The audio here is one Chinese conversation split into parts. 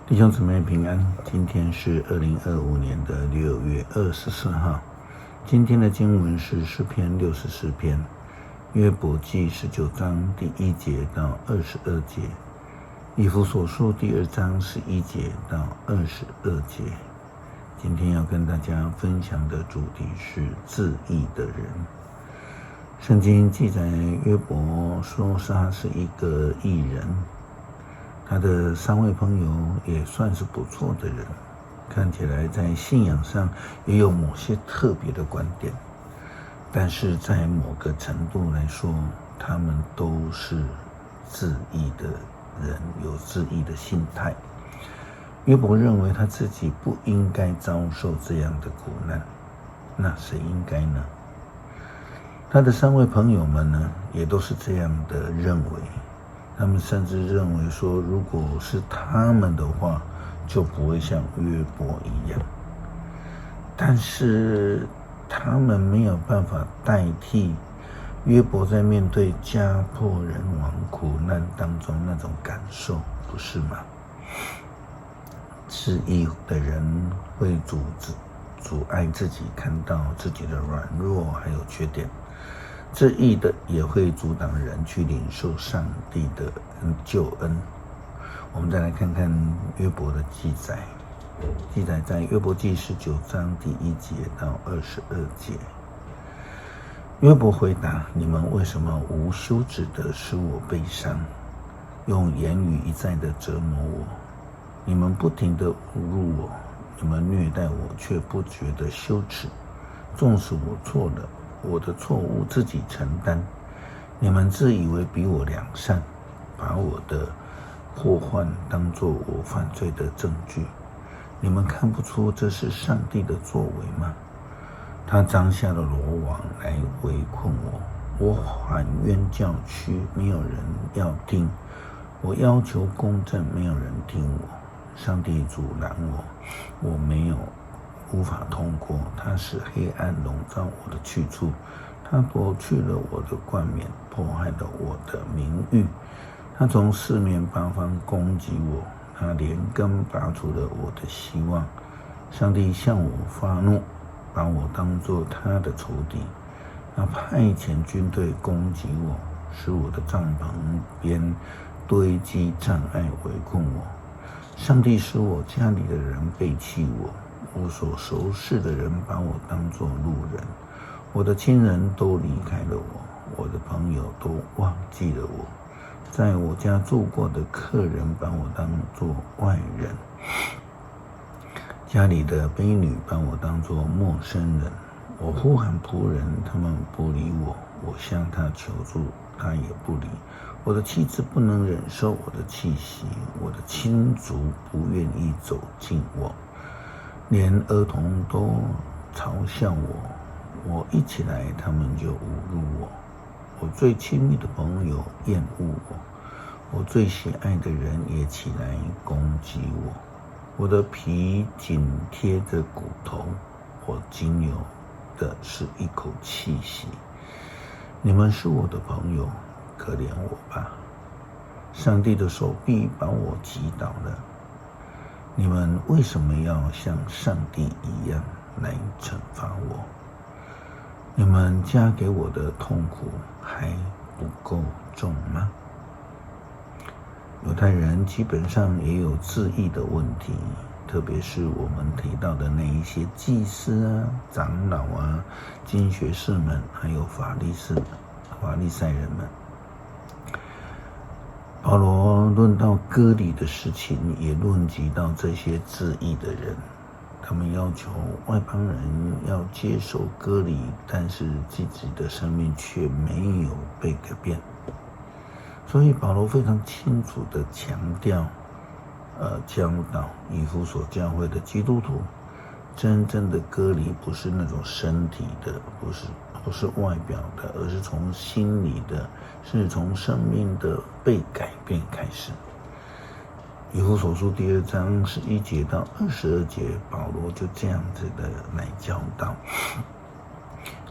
弟兄姊妹平安，今天是2025年的6月24号。今天的经文是诗篇64篇，约伯记19章第1节到22节，以弗所书第2章11节到22节。今天要跟大家分享的主题是自义的人。圣经记载约伯说他是一个义人，他的3位朋友也算是不错的人，看起来在信仰上也有某些特别的观点，但是在某个程度来说，他们都是自义的人，有自义的心态。约伯认为他自己不应该遭受这样的苦难，那谁应该呢？他的3位朋友们呢，也都是这样的认为。他们甚至认为说，如果是他们的话，就不会像约伯一样。但是他们没有办法代替约伯在面对家破人亡苦难当中那种感受，不是吗？自义的人会阻碍自己看到自己的软弱还有缺点，自义的也会阻挡人去领受上帝的救恩。我们再来看看约伯的记载在约伯记19章第1节到22节。约伯回答：你们为什么无休止的使我悲伤，用言语一再的折磨我？你们不停的侮辱我，你们虐待我，却不觉得羞耻。纵使我错了，我的错误自己承担，你们自以为比我良善，把我的祸患当作我犯罪的证据。你们看不出这是上帝的作为吗？他张下了罗网来围困我，我喊冤叫屈，没有人要听；我要求公正，没有人听我。上帝阻拦我，我无法通过。他使黑暗笼罩我的去处，他夺去了我的冠冕，迫害了我的名誉。他从四面八方攻击我，他连根拔除了我的希望。上帝向我发怒，把我当作他的仇敌。他派遣军队攻击我，使我的帐篷边堆积障碍围困我。上帝使我家里的人背弃我，我所熟识的人把我当作路人，我的亲人都离开了我，我的朋友都忘记了我，在我家住过的客人把我当作外人，家里的婢女把我当作陌生人。我呼喊仆人，他们不理我，我向他求助，他也不理。我的妻子不能忍受我的气息，我的亲族不愿意走近我，连儿童都嘲笑我。我一起来，他们就侮辱我。我最亲密的朋友厌恶我，我最喜爱的人也起来攻击我。我的皮紧贴着骨头，我仅有的是一口气息。你们是我的朋友，可怜我吧！上帝的手臂把我击倒了。你们为什么要像上帝一样来惩罚我？你们加给我的痛苦还不够重吗？犹太人基本上也有自义的问题，特别是我们提到的那一些祭司啊、长老啊、经学士们，还有法利赛人们。保罗论到割礼的事情，也论及到这些自义的人，他们要求外邦人要接受割礼，但是自己的生命却没有被改变。所以保罗非常清楚地强调教导以弗所教会的基督徒，真正的割礼不是那种身体的，不是外表的，而是从心里的，是从生命的被改变开始。以弗所书第2章11节到22节，保罗就这样子的来教导：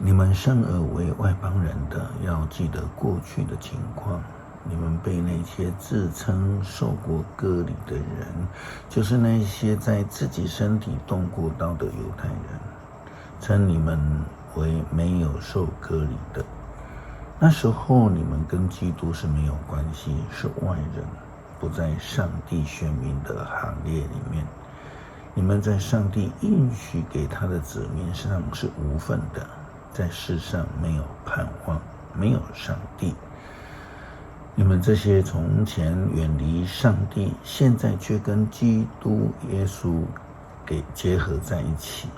你们生而为外邦人的，要记得过去的情况，你们被那些自称受过割礼的人，就是那些在自己身体动过刀的犹太人，称你们为没有受割礼的。那时候你们跟基督是没有关系，是外人，不在上帝选民的行列里面。你们在上帝应许给他的子民上是无份的，在世上没有盼望，没有上帝。你们这些从前远离上帝，现在却跟基督耶稣给结合在一起，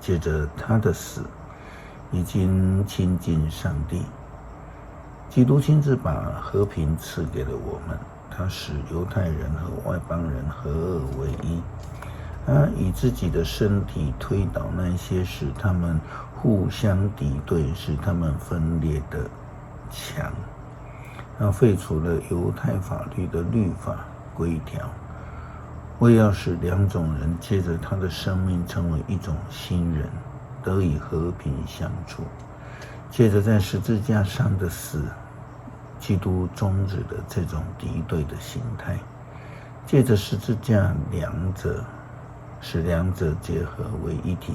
借着他的死已经亲近上帝。基督亲自把和平赐给了我们，他使犹太人和外邦人合而为一，他以自己的身体推倒那些使他们互相敌对、使他们分裂的墙，他废除了犹太法律的律法规条，为要使两种人借着他的生命成为一种新人，得以和平相处。借着在十字架上的死，基督终止了这种敌对的形态，借着十字架使两者结合为一体，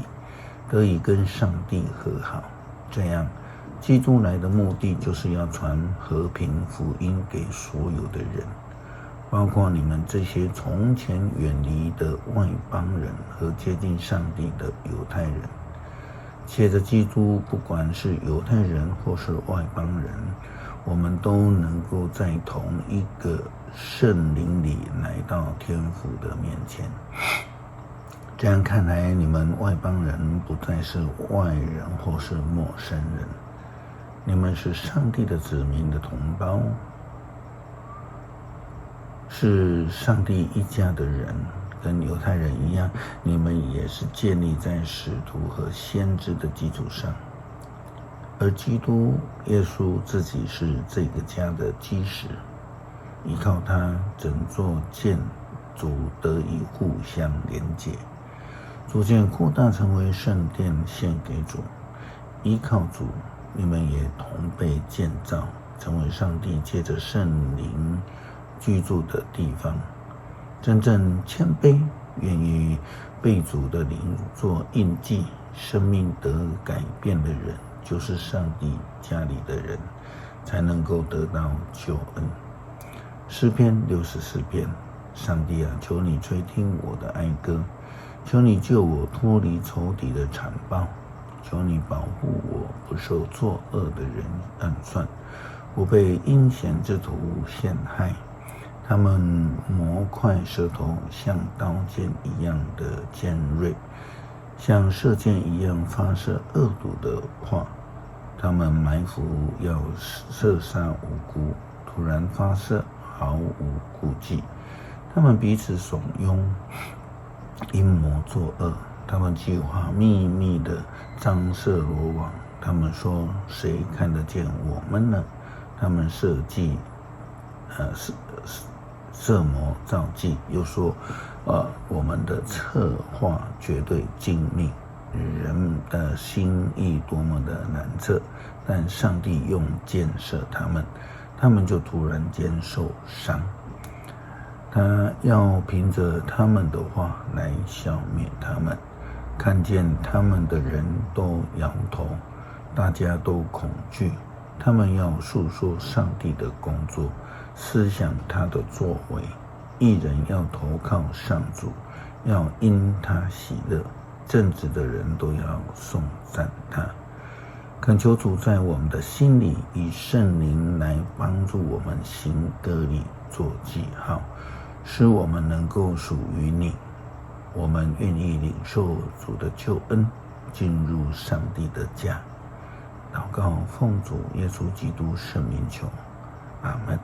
得以跟上帝和好。这样基督来的目的就是要传和平福音给所有的人，包括你们这些从前远离的外邦人和接近上帝的犹太人。借着基督，不管是犹太人或是外邦人，我们都能够在同一个圣灵里来到天父的面前。这样看来，你们外邦人不再是外人或是陌生人，你们是上帝的子民的同胞，是上帝一家的人。跟犹太人一样，你们也是建立在使徒和先知的基础上，而基督耶稣自己是这个家的基石，依靠他，整座建筑得以互相连结，逐渐扩大成为圣殿，献给主。依靠主，你们也同被建造，成为上帝借着圣灵居住的地方。真正谦卑，愿意被主的灵做印记，生命得改变的人，就是上帝家里的人，才能够得到救恩。诗篇64篇，上帝啊，求你垂听我的哀歌，求你救我脱离仇敌的残暴，求你保护我不受作恶的人暗算，不被阴险之徒陷害。他们磨快舌头，像刀剑一样的尖锐，像射箭一样发射恶毒的话。他们埋伏要射杀无辜，突然发射，毫无顾忌。他们彼此怂恿，阴谋作恶。他们计划秘密的张设罗网。他们说：谁看得见我们呢？他们设谋造计，又说我们的策划绝对精密，人的心意多么的难测，但上帝用箭射他们，他们就突然间受伤。他要凭着他们的话来消灭他们。看见他们的人都摇头，大家都恐惧。他们要述说上帝的工作，思想他的作为。义人要投靠上主，要因他喜乐。正直的人都要颂赞他。恳求主在我们的心里，以圣灵来帮助我们行割礼做记号，使我们能够属于你。我们愿意领受主的救恩，进入上帝的家。祷告奉主耶稣基督圣名求，阿们。